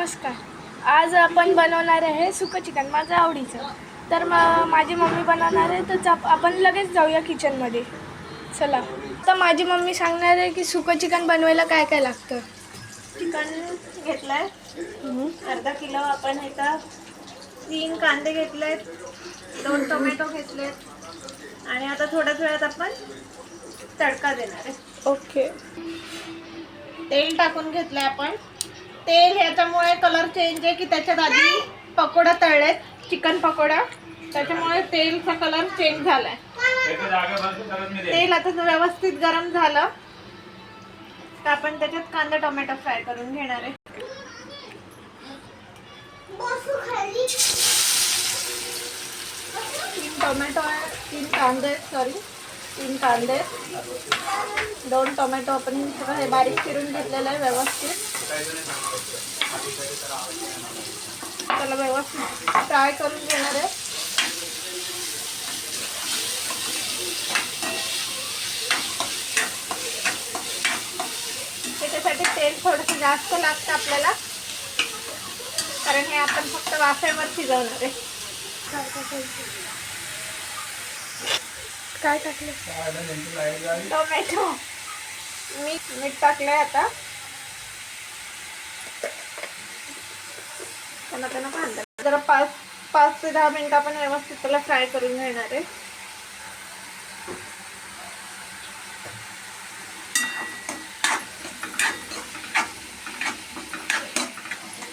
नमस्कार. आज आपण बनवणार आहे सुकं चिकन, माझं आवडीचं. तर माझी मम्मी बनवणार आहे, तर आपण लगेच जाऊया किचनमध्ये. चला. तर माझी मम्मी सांगणार आहे की सुकं चिकन बनवायला काय काय लागतं. चिकन घेतलं आहे अर्धा किलो. आपण इथं 3 कांदे घेतलेत, 2 टोमॅटो घेतलेत आणि आता थोड्याच वेळात आपण तडका देणार आहे. ओके. तेल टाकून घेतलंय आपण. तेल ह्याच्यामुळे कलर चेंज आहे की त्याच्यात आधी पकोडा तळलेत, चिकन पकोडा, त्याच्यामुळे तेलचा कलर चेंज झालाय. तेल आता व्यवस्थित गरम झालं तर आपण त्याच्यात कांदा टोमॅटो फ्राय करून घेणार आहे. तीन कांदे 2 टोमॅटो आपण हे बारीक चिरून घेतलेलं आहे व्यवस्थित. त्याला व्यवस्थित फ्राय करून घेणार आहे. त्याच्यासाठी तेल थोडंसं जास्त लागतं आपल्याला, कारण हे आपण फक्त वाफेवर शिजवणार आहे. काय टाकलं? टोमॅटो, मीठ टाकलंय. आता त्यांना भांडा जरा 5 ते 10 मिनिटं आपण व्यवस्थित त्याला फ्राय करून घेणार आहे.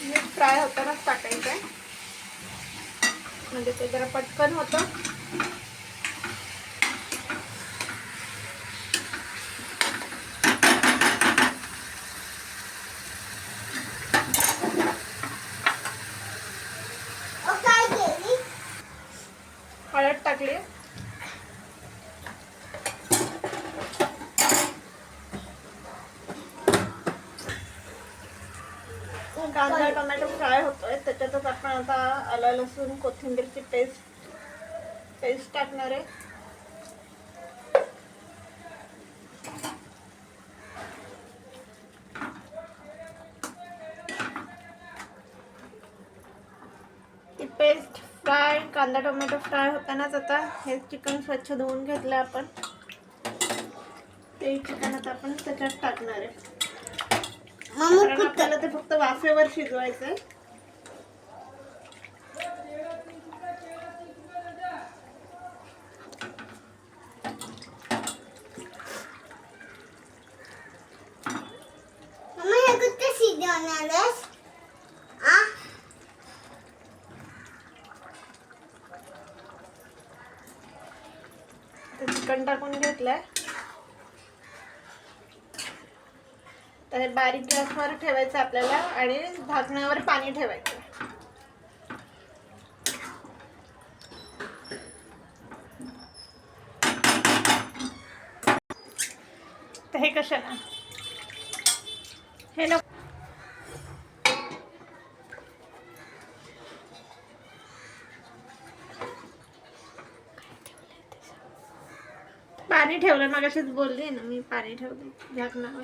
मीठ फ्राय होतानाच टाकायचं आहे, म्हणजे ते जरा पटकन होतं. हळद टाकली, कांदा टोमॅटो फ्राय होतोय. त्याच्यातच आपण आता आलं लसूण कोथिंबीरची पेस्ट टाकणार आहे. ती पेस्ट फ्राय, कांदा टोमॅटो फ्राय होतानाच आता हे चिकन स्वच्छ धुवून घेतलं आपण. ते चिकन आता आपण त्याच्यात टाकणार आहे. आपल्याला ते फक्त वाफेवर शिजवायचंय. चिकन टाकून घेतलंय. तर हे बारीक गॅसवर ठेवायचं आपल्याला आणि झाकणावर पाणी ठेवायचं. तर हे कशाला हे नको. पाणी ठेवलं, मगाशीच बोलली ना मी, पाणी ठेवलं झाकणावर.